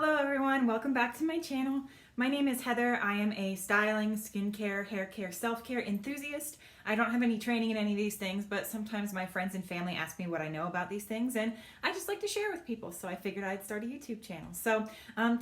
Hello everyone, welcome back to my channel. My name is Heather. I am a styling, skincare, hair care, self-care enthusiast. I don't have any training in any of these things, but sometimes my friends and family ask me what I know about these things, and I just like to share with people, so I figured I'd start a YouTube channel. So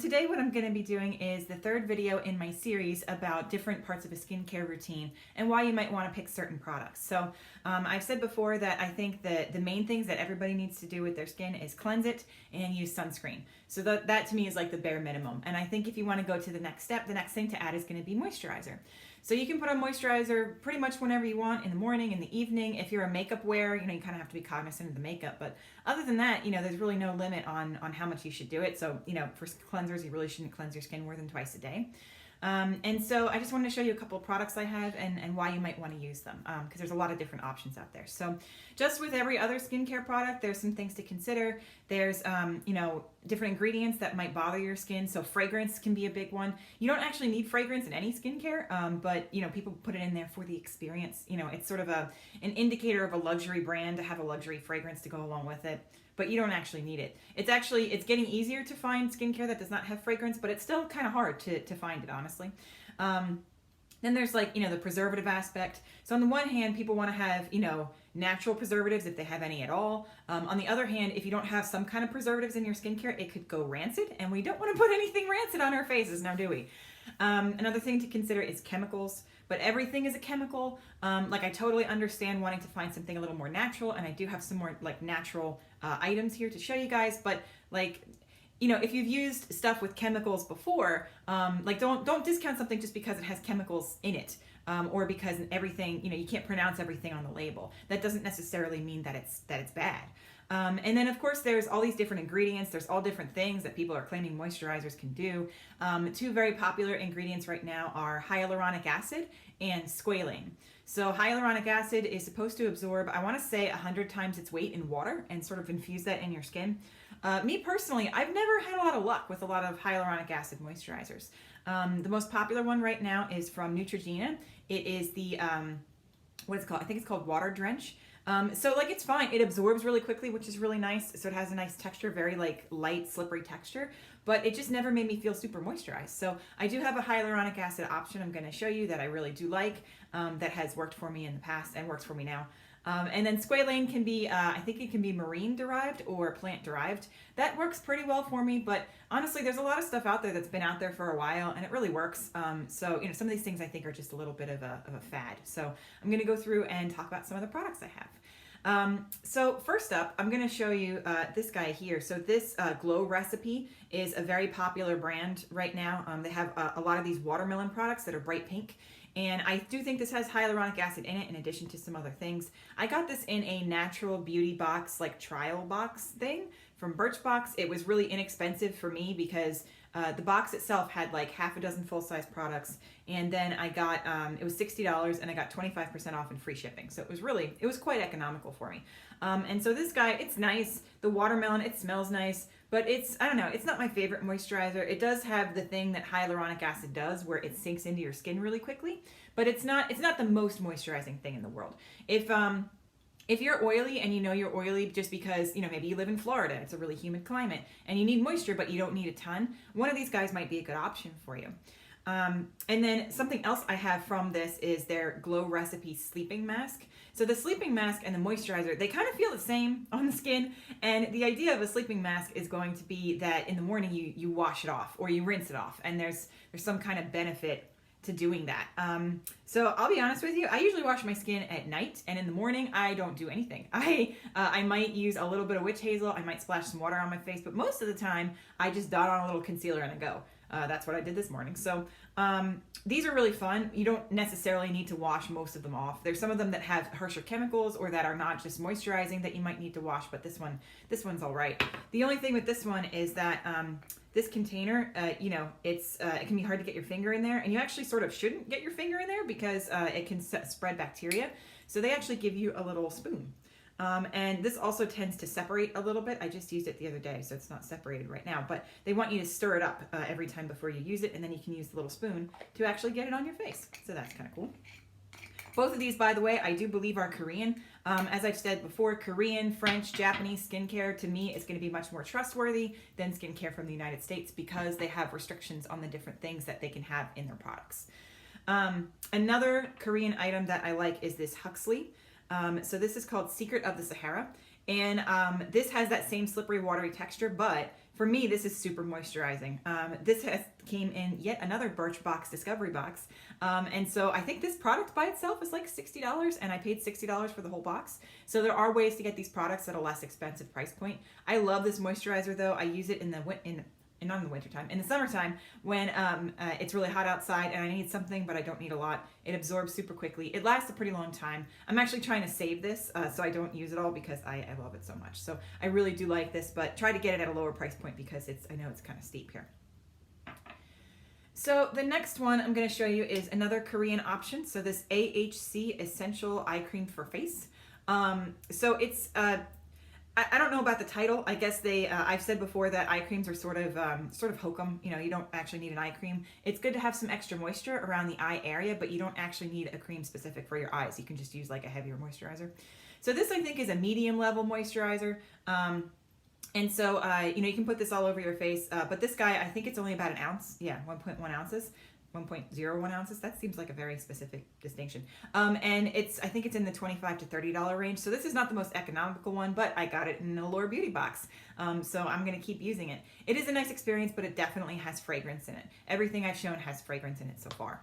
today what I'm going to be doing is the third video in my series about different parts of a skincare routine and why you might want to pick certain products. So I've said before that I think that the main things that everybody needs to do with their skin is cleanse it and use sunscreen. So that to me is like the bare minimum. And I think if you want to go to the next step, the next thing to add is going to be moisturizer. So you can put on moisturizer pretty much whenever you want, in the morning, in the evening. If you're a makeup wearer, you kind of have to be cognizant of the makeup. But other than that, there's really no limit on how much you should do it. So, for cleansers, you really shouldn't cleanse your skin more than twice a day. And so I just wanted to show you a couple of products I have and why you might want to use them, because there's a lot of different options out there. So just with every other skincare product, there's some things to consider. There's, different ingredients that might bother your skin. So fragrance can be a big one. You don't actually need fragrance in any skincare, but people put it in there for the experience. It's sort of an indicator of a luxury brand to have a luxury fragrance to go along with it. But you don't actually need it. It's getting easier to find skincare that does not have fragrance, but it's still kind of hard to find it, honestly. Then there's the preservative aspect. So on the one hand, people want to have, natural preservatives if they have any at all. On the other hand, if you don't have some kind of preservatives in your skincare, it could go rancid, and we don't want to put anything rancid on our faces, now do we? Another thing to consider is chemicals, but everything is a chemical. I totally understand wanting to find something a little more natural, and I do have some more natural items here to show you guys, but if you've used stuff with chemicals before, don't discount something just because it has chemicals in it, or because everything, you can't pronounce everything on the label. That doesn't necessarily mean that it's bad. And then of course there's all these different ingredients. There's all different things that people are claiming moisturizers can do. Two very popular ingredients right now are hyaluronic acid and squalane. So hyaluronic acid is supposed to absorb, I want to say 100 times its weight in water and sort of infuse that in your skin. Me personally, I've never had a lot of luck with a lot of hyaluronic acid moisturizers. The most popular one right now is from Neutrogena. It is the, what is it called? I think it's called water drench. So it's fine. It absorbs really quickly, which is really nice. So it has a nice texture, very light, slippery texture, but it just never made me feel super moisturized. So I do have a hyaluronic acid option I'm going to show you that I really do like, that has worked for me in the past and works for me now. And then squalane can be, I think it can be marine derived or plant derived. That works pretty well for me, but honestly, there's a lot of stuff out there that's been out there for a while and it really works. So, some of these things I think are just a little bit of a fad. So I'm going to go through and talk about some of the products I have. So first up, I'm going to show you this guy here. So this Glow Recipe is a very popular brand right now. They have a lot of these watermelon products that are bright pink. And I do think this has hyaluronic acid in it in addition to some other things. I got this in a natural beauty box, trial box thing from Birchbox. It was really inexpensive for me because the box itself had half a dozen full-size products. And then I got, it was $60 and I got 25% off and free shipping. So it was quite economical for me. And so this guy, it's nice. The watermelon, it smells nice. But I don't know, it's not my favorite moisturizer. It does have the thing that hyaluronic acid does where it sinks into your skin really quickly, but it's not the most moisturizing thing in the world. If you're oily and you're oily just because, maybe you live in Florida, it's a really humid climate, and you need moisture but you don't need a ton, one of these guys might be a good option for you. And then something else I have from this is their Glow Recipe Sleeping Mask. So the sleeping mask and the moisturizer, they kind of feel the same on the skin. And the idea of a sleeping mask is going to be that in the morning you wash it off or you rinse it off. And there's some kind of benefit to doing that. So I'll be honest with you, I usually wash my skin at night, and in the morning I don't do anything. I might use a little bit of witch hazel, I might splash some water on my face, but most of the time I just dot on a little concealer and I go. That's what I did this morning. So these are really fun. You don't necessarily need to wash most of them off. There's some of them that have harsher chemicals or that are not just moisturizing that you might need to wash, but this one's all right. The only thing with this one is that this container, it can be hard to get your finger in there, and you actually sort of shouldn't get your finger in there because it can spread bacteria. So they actually give you a little spoon. And this also tends to separate a little bit. I just used it the other day, so it's not separated right now, but they want you to stir it up every time before you use it, and then you can use the little spoon to actually get it on your face. So that's kind of cool. Both of these, by the way, I do believe are Korean. As I've said before, Korean, French, Japanese skincare to me is going to be much more trustworthy than skincare from the United States because they have restrictions on the different things that they can have in their products. Another Korean item that I like is this Huxley. So this is called Secret of the Sahara. And this has that same slippery, watery texture, but for me, this is super moisturizing. This came in yet another Birchbox Discovery Box. And so I think this product by itself is like $60, and I paid $60 for the whole box. So there are ways to get these products at a less expensive price point. I love this moisturizer though. I use it not in the wintertime, in the summertime when it's really hot outside and I need something, but I don't need a lot. It absorbs super quickly. It lasts a pretty long time. I'm actually trying to save this so I don't use it all because I love it so much. So I really do like this, but try to get it at a lower price point because I know it's kind of steep here. So the next one I'm going to show you is another Korean option. So this AHC Essential Eye Cream for Face. So it's I don't know about the title. I guess I've said before that eye creams are sort of hokum. You know, you don't actually need an eye cream. It's good to have some extra moisture around the eye area, but you don't actually need a cream specific for your eyes. You can just use like a heavier moisturizer. So this I think is a medium level moisturizer. And so, you can put this all over your face, but this guy, I think it's only about an ounce. Yeah, 1.1 ounces. 1.01 ounces. That seems like a very specific distinction. And I think it's in the $25 to $30 range. So this is not the most economical one, but I got it in an Allure Beauty box. So I'm going to keep using it. It is a nice experience, but it definitely has fragrance in it. Everything I've shown has fragrance in it so far.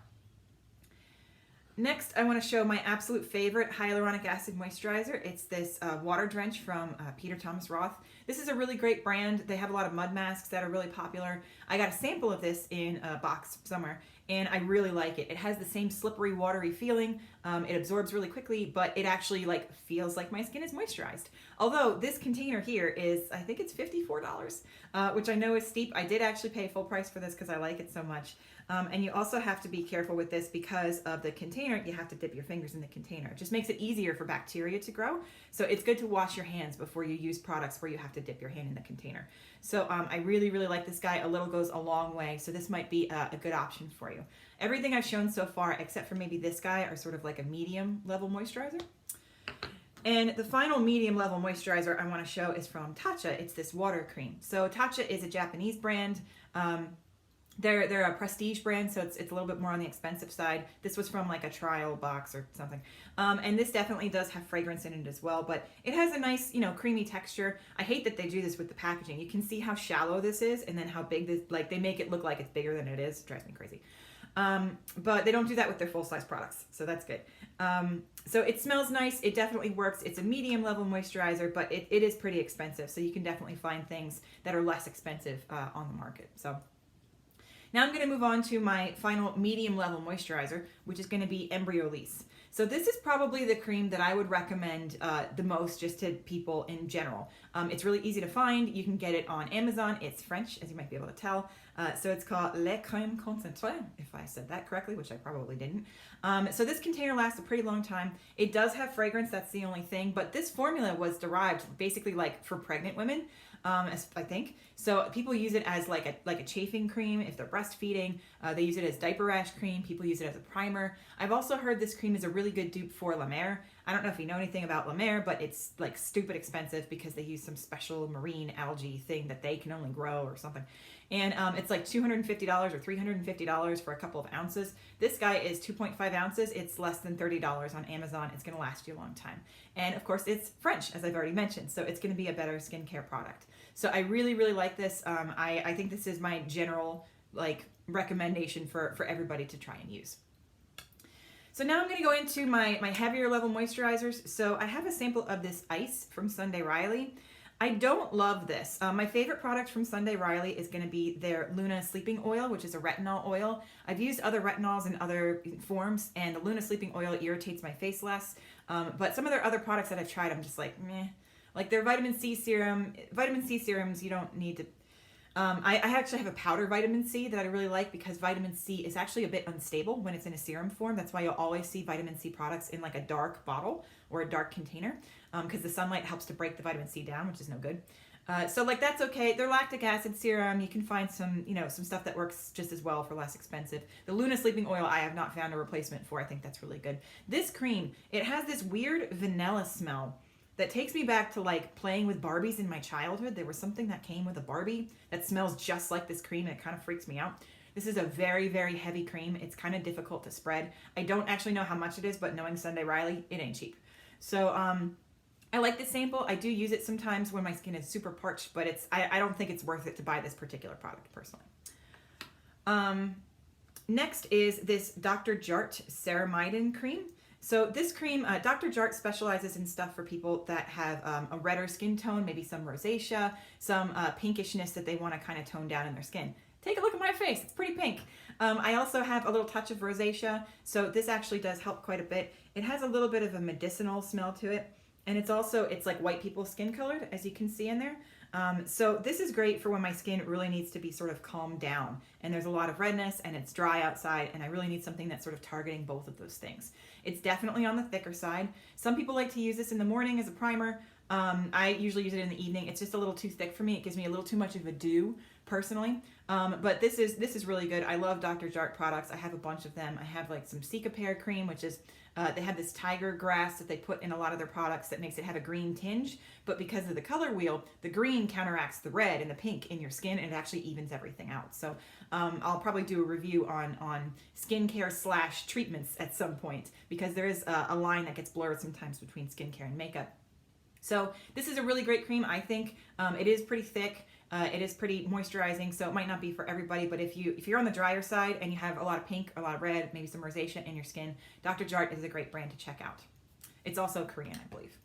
Next, I want to show my absolute favorite hyaluronic acid moisturizer. It's this water drench from Peter Thomas Roth. This is a really great brand. They have a lot of mud masks that are really popular. I got a sample of this in a box somewhere, and I really like it. It has the same slippery, watery feeling. It absorbs really quickly, but it actually feels like my skin is moisturized. Although this container here is, I think it's $54, which I know is steep. I did actually pay full price for this because I like it so much. And you also have to be careful with this because of the container. You have to dip your fingers in the container. It just makes it easier for bacteria to grow. So it's good to wash your hands before you use products where you have to dip your hand in the container. So I really, really like this guy. A little goes a long way. So this might be a good option for you. Everything I've shown so far, except for maybe this guy, are sort of like a medium level moisturizer. And the final medium level moisturizer I want to show is from Tatcha. It's this water cream. So Tatcha is a Japanese brand. They're a prestige brand, so it's a little bit more on the expensive side. This was from like a trial box or something. And this definitely does have fragrance in it as well, but it has a nice, creamy texture. I hate that they do this with the packaging. You can see how shallow this is and then how big this, they make it look like it's bigger than it is. It drives me crazy. But they don't do that with their full-size products, so that's good. So it smells nice. It definitely works. It's a medium-level moisturizer, but it is pretty expensive, so you can definitely find things that are less expensive on the market. So now I'm going to move on to my final medium-level moisturizer, which is going to be Embryolisse. So this is probably the cream that I would recommend the most just to people in general. It's really easy to find. You can get it on Amazon. It's French, as you might be able to tell. So it's called Le Crème Concentrée, if I said that correctly, which I probably didn't. So this container lasts a pretty long time. It does have fragrance, that's the only thing, but this formula was derived basically for pregnant women, I think. So people use it as like a chafing cream if they're breastfeeding. They use it as diaper rash cream. People use it as a primer. I've also heard this cream is a really good dupe for La Mer. I don't know if you know anything about La Mer, but it's stupid expensive because they use some special marine algae thing that they can only grow or something. And it's like $250 or $350 for a couple of ounces. This guy is 2.5 ounces. It's less than $30 on Amazon. It's going to last you a long time. And of course, it's French, as I've already mentioned. So it's going to be a better skincare product. So I really, really like this. I think this is my general recommendation for everybody to try and use. So now I'm going to go into my heavier level moisturizers. So I have a sample of this ice from Sunday Riley. I don't love this. My favorite product from Sunday Riley is going to be their Luna Sleeping Oil, which is a retinol oil. I've used other retinols in other forms, and the Luna Sleeping Oil irritates my face less. But some of their other products that I've tried, I'm just like, meh. Like their vitamin C serum. Vitamin C serums, you don't need to... I actually have a powder vitamin C that I really like because vitamin C is actually a bit unstable when it's in a serum form. That's why you'll always see vitamin C products in a dark bottle or a dark container because the sunlight helps to break the vitamin C down, which is no good. So like that's okay. They're lactic acid serum. You can find some, some stuff that works just as well for less expensive. The Luna sleeping oil I have not found a replacement for. I think that's really good. This cream, it has this weird vanilla smell that takes me back to like playing with Barbies in my childhood. There was something that came with a Barbie that smells just like this cream, and it kind of freaks me out. This is a very, very heavy cream. It's kind of difficult to spread. I don't actually know how much it is, but knowing Sunday Riley, it ain't cheap. So I like this sample. I do use it sometimes when my skin is super parched, but I don't think it's worth it to buy this particular product personally. Next is this Dr. Jart Ceramidin cream. So this cream, Dr. Jart specializes in stuff for people that have a redder skin tone, maybe some rosacea, some pinkishness that they want to kind of tone down in their skin. Take a look at my face, it's pretty pink. I also have a little touch of rosacea, so this actually does help quite a bit. It has a little bit of a medicinal smell to it, and it's like white people's skin colored, as you can see in there. So this is great for when my skin really needs to be sort of calmed down and there's a lot of redness and it's dry outside and I really need something that's sort of targeting both of those things. It's definitely on the thicker side. Some people like to use this in the morning as a primer. I usually use it in the evening. It's just a little too thick for me. It gives me a little too much of a dew personally. But this is really good. I love Dr. Jart products. I have a bunch of them. I have like some Cica pear cream, which is they have this tiger grass that they put in a lot of their products that makes it have a green tinge, but because of the color wheel, the green counteracts the red and the pink in your skin, and it actually evens everything out. So I'll probably do a review on skincare / treatments at some point, because there is a line that gets blurred sometimes between skincare and makeup. So this is a really great cream, I think. It is pretty thick. It is pretty moisturizing, so it might not be for everybody, but if you're on the drier side and you have a lot of pink, a lot of red, maybe some rosacea in your skin, Dr. Jart is a great brand to check out. It's also Korean, I believe.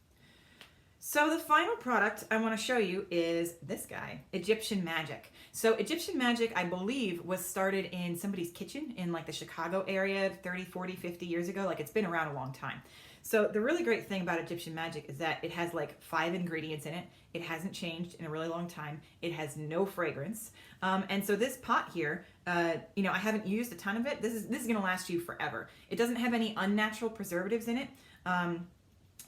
So the final product I want to show you is this guy, Egyptian Magic. So Egyptian Magic, I believe, was started in somebody's kitchen in like the Chicago area 30, 40, 50 years ago. Like, it's been around a long time. So the really great thing about Egyptian Magic is that it has like 5 ingredients in it. It hasn't changed in a really long time. It has no fragrance. And so this pot here, I haven't used a ton of it. This is going to last you forever. It doesn't have any unnatural preservatives in it.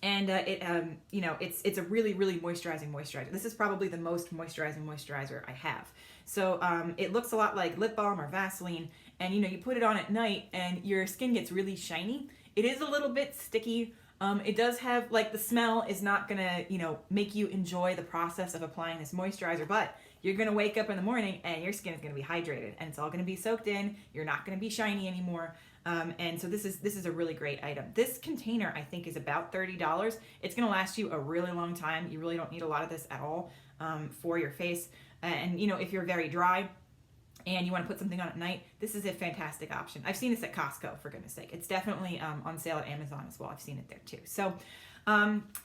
It's a really, really moisturizing moisturizer. This is probably the most moisturizing moisturizer I have. So it looks a lot like lip balm or Vaseline, and you put it on at night and your skin gets really shiny. It is a little bit sticky. It does have, like, the smell is not gonna, make you enjoy the process of applying this moisturizer, but you're gonna wake up in the morning and your skin is gonna be hydrated and it's all gonna be soaked in. You're not gonna be shiny anymore. And so this is a really great item. This container, I think, is about $30. It's gonna last you a really long time. You really don't need a lot of this at all for your face. And if you're very dry and you want to put something on at night, this is a fantastic option. I've seen this at Costco, for goodness sake. It's definitely on sale at Amazon as well. I've seen it there too. So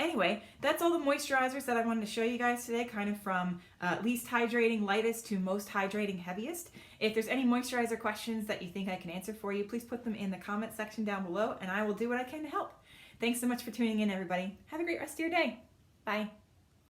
anyway, that's all the moisturizers that I wanted to show you guys today, kind of from least hydrating, lightest to most hydrating, heaviest. If there's any moisturizer questions that you think I can answer for you, please put them in the comment section down below and I will do what I can to help. Thanks so much for tuning in, everybody. Have a great rest of your day. Bye.